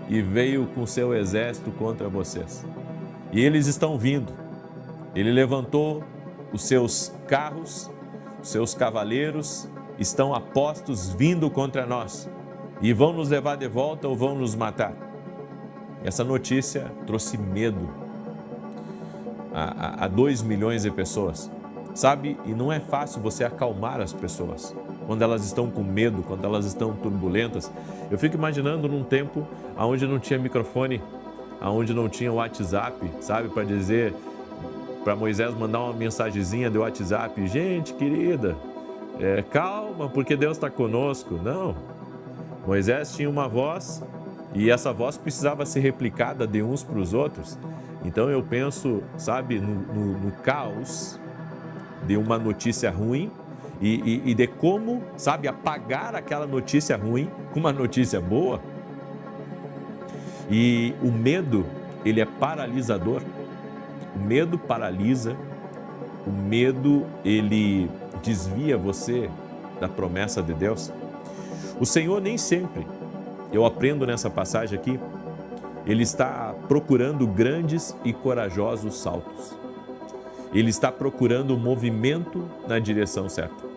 e veio com seu exército contra vocês. E eles estão vindo. Ele levantou os seus carros, os seus cavaleiros, estão a postos vindo contra nós. E vão nos levar de volta ou vão nos matar. Essa notícia trouxe medo a 2 milhões de pessoas. E não é fácil você acalmar as pessoas quando elas estão com medo, quando elas estão turbulentas. Eu fico imaginando num tempo onde não tinha microfone, onde não tinha WhatsApp, para dizer, para Moisés mandar uma mensagenzinha de WhatsApp: gente querida, calma, porque Deus está conosco. Não, Moisés tinha uma voz e essa voz precisava ser replicada de uns para os outros. Então eu penso, no caos de uma notícia ruim e de como, apagar aquela notícia ruim com uma notícia boa. E o medo, ele é paralisador. O medo paralisa, o medo, ele desvia você da promessa de Deus. O Senhor nem sempre, eu aprendo nessa passagem aqui, Ele está procurando grandes e corajosos saltos. Ele está procurando um movimento na direção certa.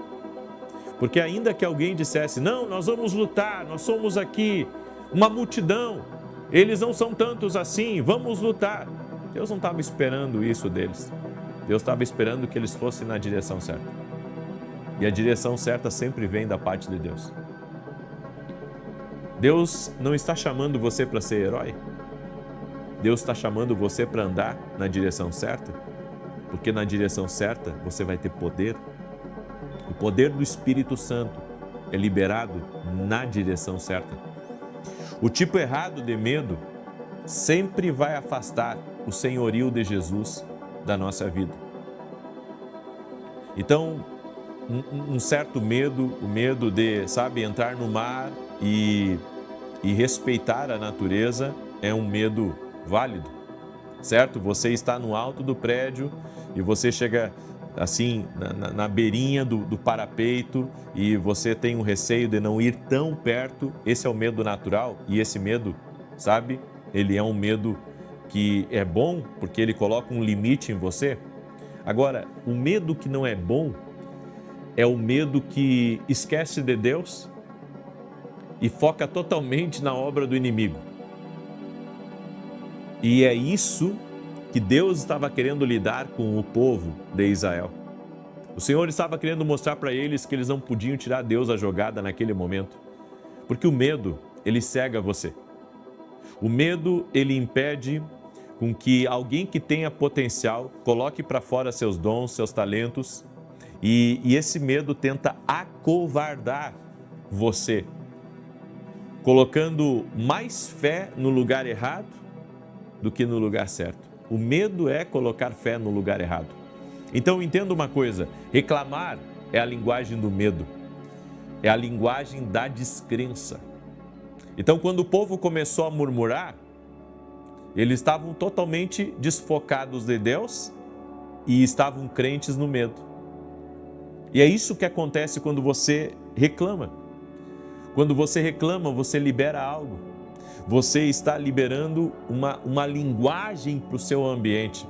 Porque ainda que alguém dissesse: não, nós vamos lutar, nós somos aqui uma multidão, eles não são tantos assim, vamos lutar. Deus não estava esperando isso deles. Deus estava esperando que eles fossem na direção certa. E a direção certa sempre vem da parte de Deus. Deus não está chamando você para ser herói. Deus está chamando você para andar na direção certa. Porque na direção certa você vai ter poder, poder do Espírito Santo é liberado na direção certa. O tipo errado de medo sempre vai afastar o senhorio de Jesus da nossa vida. Então, um certo medo, o medo de, entrar no mar e respeitar a natureza é um medo válido, certo? Você está no alto do prédio e você chega assim na beirinha do parapeito e você tem um receio de não ir tão perto. Esse é o medo natural e esse medo, ele é um medo que é bom porque ele coloca um limite em você. Agora, o medo que não é bom é o medo que esquece de Deus e foca totalmente na obra do inimigo. E é isso que Deus estava querendo lidar com o povo de Israel. O Senhor estava querendo mostrar para eles que eles não podiam tirar Deus da jogada naquele momento. Porque o medo, ele cega você. O medo, ele impede com que alguém que tenha potencial coloque para fora seus dons, seus talentos. E esse medo tenta acovardar você, colocando mais fé no lugar errado do que no lugar certo. O medo é colocar fé no lugar errado. Então entenda uma coisa, reclamar é a linguagem do medo, é a linguagem da descrença. Então quando o povo começou a murmurar, eles estavam totalmente desfocados de Deus e estavam crentes no medo. E é isso que acontece quando você reclama. Quando você reclama, você libera algo. Você está liberando uma linguagem para o seu ambiente.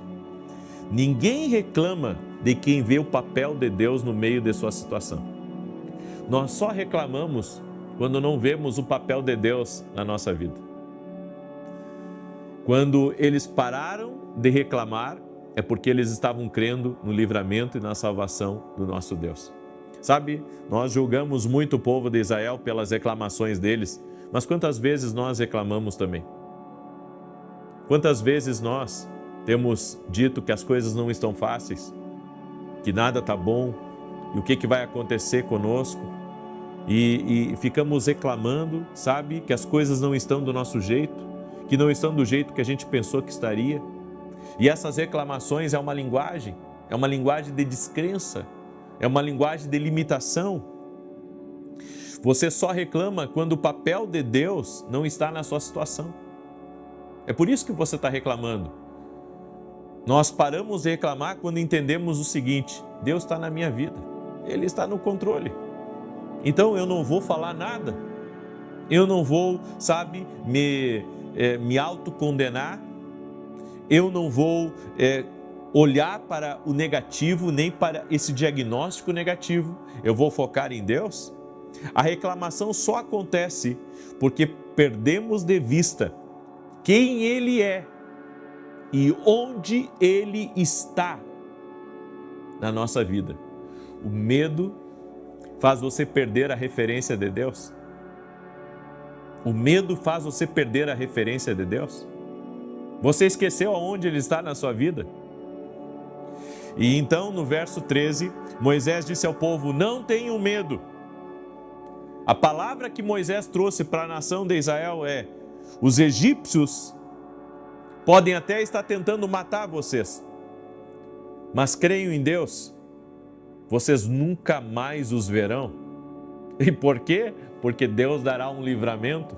Ninguém reclama de quem vê o papel de Deus no meio de sua situação. Nós só reclamamos quando não vemos o papel de Deus na nossa vida. Quando eles pararam de reclamar, é porque eles estavam crendo no livramento e na salvação do nosso Deus. Nós julgamos muito o povo de Israel pelas reclamações deles, mas quantas vezes nós reclamamos também? Quantas vezes nós temos dito que as coisas não estão fáceis, que nada está bom, e o que vai acontecer conosco? E ficamos reclamando, que as coisas não estão do nosso jeito, que não estão do jeito que a gente pensou que estaria. E essas reclamações é uma linguagem de descrença, é uma linguagem de limitação. Você só reclama quando o papel de Deus não está na sua situação. É por isso que você está reclamando. Nós paramos de reclamar quando entendemos o seguinte: Deus está na minha vida, Ele está no controle. Então eu não vou falar nada, eu não vou, me autocondenar, eu não vou olhar para o negativo, nem para esse diagnóstico negativo, eu vou focar em Deus. A reclamação só acontece porque perdemos de vista quem Ele é e onde Ele está na nossa vida. O medo faz você perder a referência de Deus. O medo faz você perder a referência de Deus. Você esqueceu aonde Ele está na sua vida? E então, no verso 13, Moisés disse ao povo: não tenham medo. A palavra que Moisés trouxe para a nação de Israel é: os egípcios podem até estar tentando matar vocês, mas creiam em Deus, vocês nunca mais os verão. E por quê? Porque Deus dará um livramento.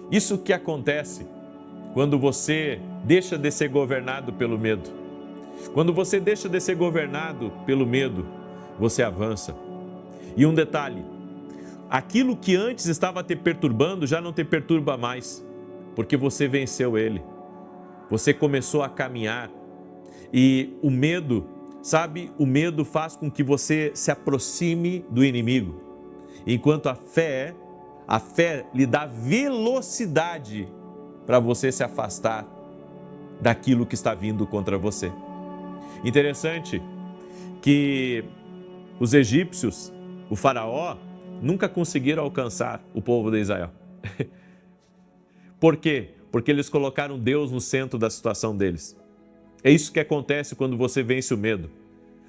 Isso que acontece quando você deixa de ser governado pelo medo. Quando você deixa de ser governado pelo medo, você avança. E um detalhe: aquilo que antes estava te perturbando já não te perturba mais, porque você venceu ele. Você começou a caminhar. E o medo, o medo faz com que você se aproxime do inimigo. Enquanto a fé lhe dá velocidade para você se afastar daquilo que está vindo contra você. Interessante que os egípcios, o faraó, nunca conseguiram alcançar o povo de Israel. Por quê? Porque eles colocaram Deus no centro da situação deles. É isso que acontece quando você vence o medo.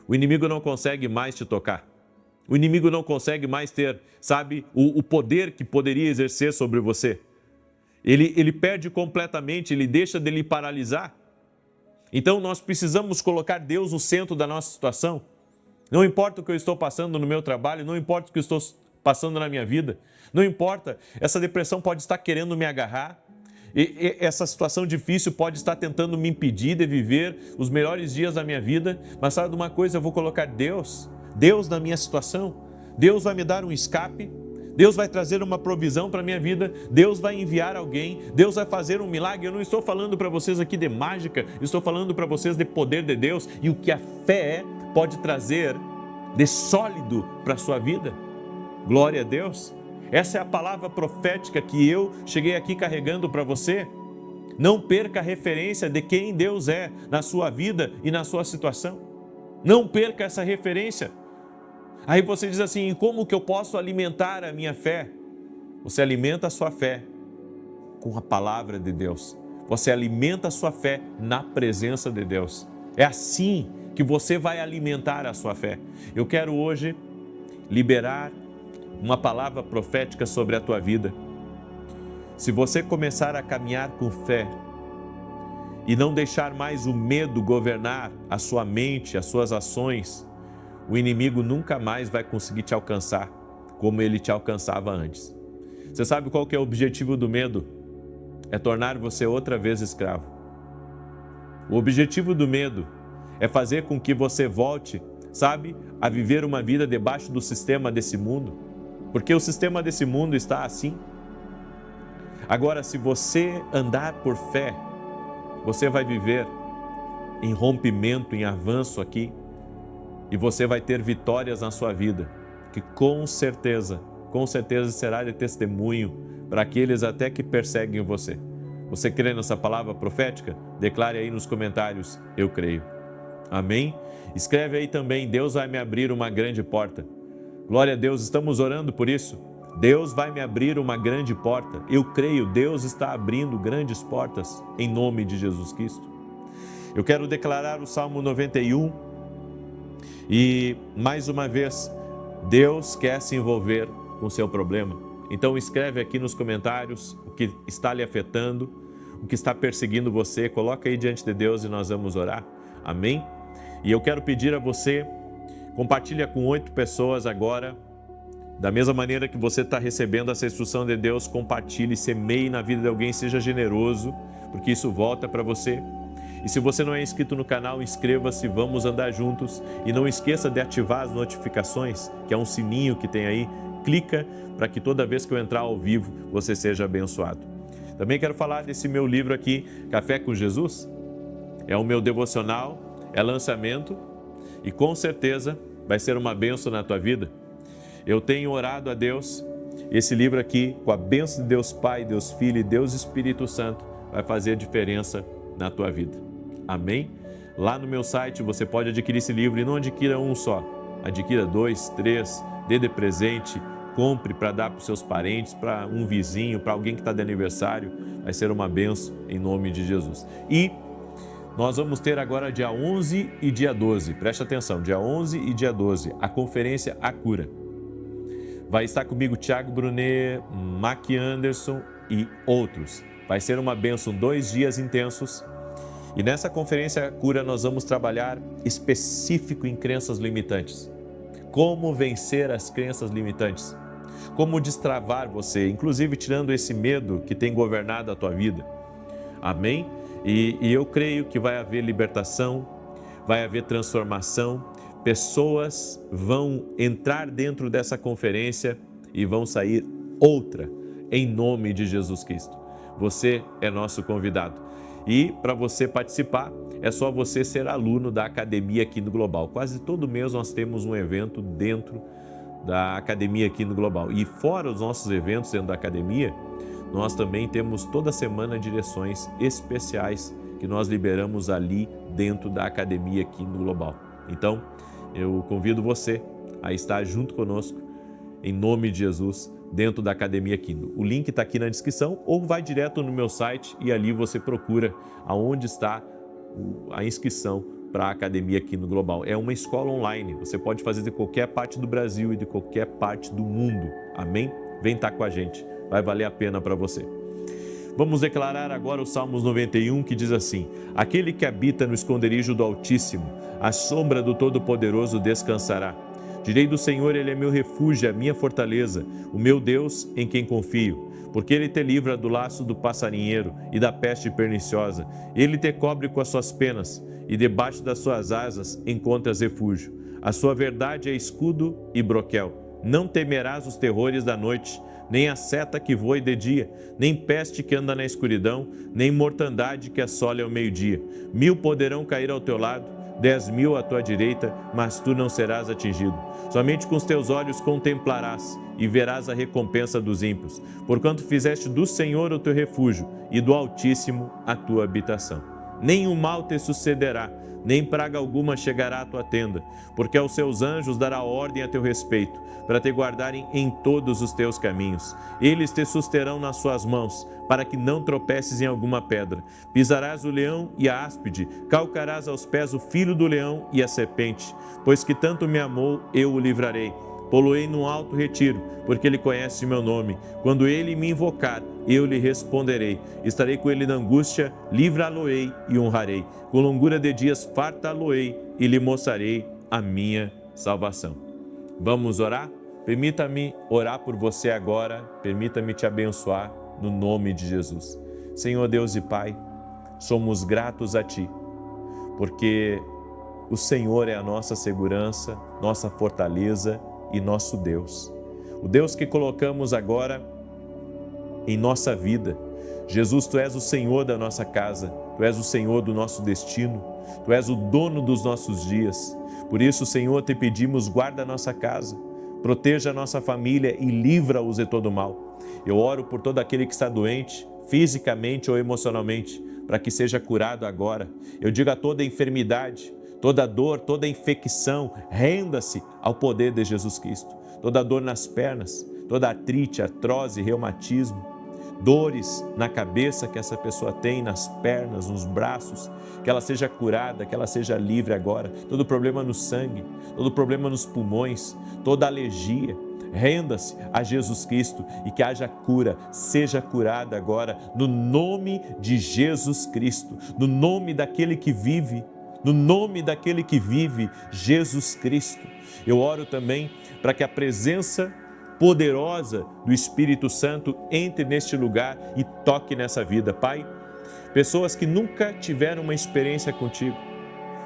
O inimigo não consegue mais te tocar. O inimigo não consegue mais ter, sabe, o poder que poderia exercer sobre você. Ele perde completamente, ele deixa de lhe paralisar. Então nós precisamos colocar Deus no centro da nossa situação. Não importa o que eu estou passando no meu trabalho, não importa o que eu estou passando na minha vida, não importa, essa depressão pode estar querendo me agarrar, e essa situação difícil pode estar tentando me impedir de viver os melhores dias da minha vida, mas sabe de uma coisa, eu vou colocar Deus na minha situação. Deus vai me dar um escape, Deus vai trazer uma provisão para a minha vida, Deus vai enviar alguém, Deus vai fazer um milagre. Eu não estou falando para vocês aqui de mágica, eu estou falando para vocês de poder de Deus e o que a fé pode trazer de sólido para a sua vida. Glória a Deus. Essa é a palavra profética que eu cheguei aqui carregando para você. Não perca a referência de quem Deus é na sua vida e na sua situação. Não perca essa referência. Aí você diz assim, como que eu posso alimentar a minha fé? Você alimenta a sua fé com a palavra de Deus. Você alimenta a sua fé na presença de Deus. É assim que você vai alimentar a sua fé. Eu quero hoje liberar uma palavra profética sobre a tua vida. Se você começar a caminhar com fé e não deixar mais o medo governar a sua mente, as suas ações, o inimigo nunca mais vai conseguir te alcançar como ele te alcançava antes. Você sabe qual que é o objetivo do medo? É tornar você outra vez escravo. O objetivo do medo é fazer com que você volte, sabe, a viver uma vida debaixo do sistema desse mundo. Porque o sistema desse mundo está assim. Agora, se você andar por fé, você vai viver em rompimento, em avanço aqui, e você vai ter vitórias na sua vida, que com certeza será de testemunho para aqueles até que perseguem você. Você crê nessa palavra profética? Declare aí nos comentários, eu creio. Amém? Escreve aí também, Deus vai me abrir uma grande porta. Glória a Deus, estamos orando por isso. Deus vai me abrir uma grande porta. Eu creio, Deus está abrindo grandes portas em nome de Jesus Cristo. Eu quero declarar o Salmo 91 e, mais uma vez, Deus quer se envolver com o seu problema. Então escreve aqui nos comentários o que está lhe afetando, o que está perseguindo você. Coloca aí diante de Deus e nós vamos orar. Amém? E eu quero pedir a você, compartilha com 8 pessoas agora. Da mesma maneira que você está recebendo essa instrução de Deus, compartilhe, semeie na vida de alguém, seja generoso, porque isso volta para você. E se você não é inscrito no canal, inscreva-se, vamos andar juntos. E não esqueça de ativar as notificações, que é um sininho que tem aí. Clica para que toda vez que eu entrar ao vivo, você seja abençoado. Também quero falar desse meu livro aqui, Café com Jesus. É o meu devocional, é lançamento e com certeza vai ser uma bênção na tua vida. Eu tenho orado a Deus, esse livro aqui, com a bênção de Deus Pai, Deus Filho e Deus Espírito Santo, vai fazer a diferença na tua vida. Amém? Lá no meu site você pode adquirir esse livro e não adquira um só. Adquira 2, 3, dê de presente, compre para dar para os seus parentes, para um vizinho, para alguém que está de aniversário. Vai ser uma bênção em nome de Jesus. E nós vamos ter agora dia 11 e dia 12, preste atenção, dia 11 e dia 12, a conferência A Cura. Vai estar comigo Thiago Brunet, Mac Anderson e outros. Vai ser uma bênção, 2 dias intensos. E nessa conferência A Cura nós vamos trabalhar específico em crenças limitantes. Como vencer as crenças limitantes. Como destravar você, inclusive tirando esse medo que tem governado a tua vida. Amém? E eu creio que vai haver libertação, vai haver transformação. Pessoas vão entrar dentro dessa conferência e vão sair outra, em nome de Jesus Cristo. Você é nosso convidado. E para você participar, é só você ser aluno da Academia Quino Global. Quase todo mês nós temos um evento dentro da Academia Quino Global. E fora os nossos eventos dentro da Academia, nós também temos toda semana direções especiais que nós liberamos ali dentro da Academia Quino Global. Então, eu convido você a estar junto conosco, em nome de Jesus, dentro da Academia Quino. O link está aqui na descrição ou vai direto no meu site e ali você procura aonde está a inscrição para a academia aqui no Global. É uma escola online, você pode fazer de qualquer parte do Brasil e de qualquer parte do mundo. Amém? Vem estar com a gente, vai valer a pena para você. Vamos declarar agora o Salmos 91, que diz assim: aquele que habita no esconderijo do Altíssimo, à sombra do Todo-Poderoso descansará. Direi do Senhor, ele é meu refúgio, a minha fortaleza, o meu Deus em quem confio. Porque ele te livra do laço do passarinheiro e da peste perniciosa. Ele te cobre com as suas penas e debaixo das suas asas encontras refúgio. A sua verdade é escudo e broquel. Não temerás os terrores da noite, nem a seta que voe de dia, nem peste que anda na escuridão, nem mortandade que assole ao meio-dia. 1000 poderão cair ao teu lado, 10.000 à tua direita, mas tu não serás atingido. Somente com os teus olhos contemplarás e verás a recompensa dos ímpios, porquanto fizeste do Senhor o teu refúgio e do Altíssimo a tua habitação. Nenhum mal te sucederá, nem praga alguma chegará à tua tenda, porque aos seus anjos dará ordem a teu respeito, para te guardarem em todos os teus caminhos. Eles te susterão nas suas mãos, para que não tropeces em alguma pedra. Pisarás o leão e a áspide, calcarás aos pés o filho do leão e a serpente. Pois que tanto me amou, eu o livrarei. Poloei num alto retiro, porque ele conhece meu nome. Quando ele me invocar, eu lhe responderei. Estarei com ele na angústia, livrá-lo-ei e honrarei. Com longura de dias fartá-lo-ei e lhe mostrarei a minha salvação. Vamos orar? Permita-me orar por você agora, permita-me te abençoar no nome de Jesus. Senhor Deus e Pai, somos gratos a Ti, porque o Senhor é a nossa segurança, nossa fortaleza e nosso Deus. O Deus que colocamos agora em nossa vida. Jesus, Tu és o Senhor da nossa casa, Tu és o Senhor do nosso destino, Tu és o dono dos nossos dias. Por isso, Senhor, Te pedimos, guarda a nossa casa, proteja a nossa família e livra-os de todo mal. Eu oro por todo aquele que está doente, fisicamente ou emocionalmente, para que seja curado agora. Eu digo a toda enfermidade, toda dor, toda infecção, renda-se ao poder de Jesus Cristo. Toda dor nas pernas, toda artrite, artrose, reumatismo, dores na cabeça que essa pessoa tem, nas pernas, nos braços, que ela seja curada, que ela seja livre agora. Todo problema no sangue, todo problema nos pulmões, toda alergia, renda-se a Jesus Cristo e que haja cura, seja curada agora, no nome de Jesus Cristo, no nome daquele que vive, no nome daquele que vive, Jesus Cristo. Eu oro também para que a presença poderosa do Espírito Santo entre neste lugar e toque nessa vida. Pai, pessoas que nunca tiveram uma experiência contigo,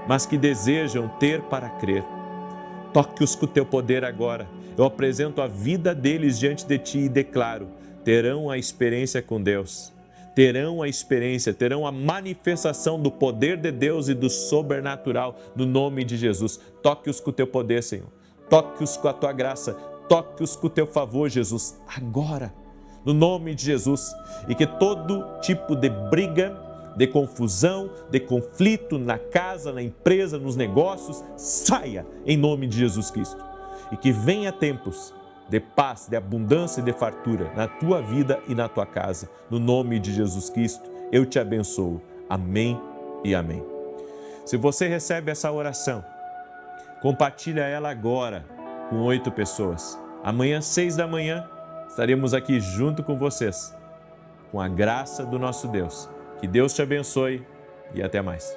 mas que desejam ter para crer, toque-os com o teu poder agora. Eu apresento a vida deles diante de Ti e declaro, terão a experiência com Deus, terão a experiência, terão a manifestação do poder de Deus e do sobrenatural no nome de Jesus. Toque-os com o teu poder, Senhor, toque-os com a tua graça, toque-os com o teu favor, Jesus, agora, no nome de Jesus, e que todo tipo de briga, de confusão, de conflito na casa, na empresa, nos negócios, saia em nome de Jesus Cristo, e que venha tempos de paz, de abundância e de fartura na tua vida e na tua casa, no nome de Jesus Cristo, eu te abençoo, amém e amém. Se você recebe essa oração, compartilha ela agora com 8 pessoas. Amanhã, 6 da manhã, estaremos aqui junto com vocês, com a graça do nosso Deus. Que Deus te abençoe e até mais.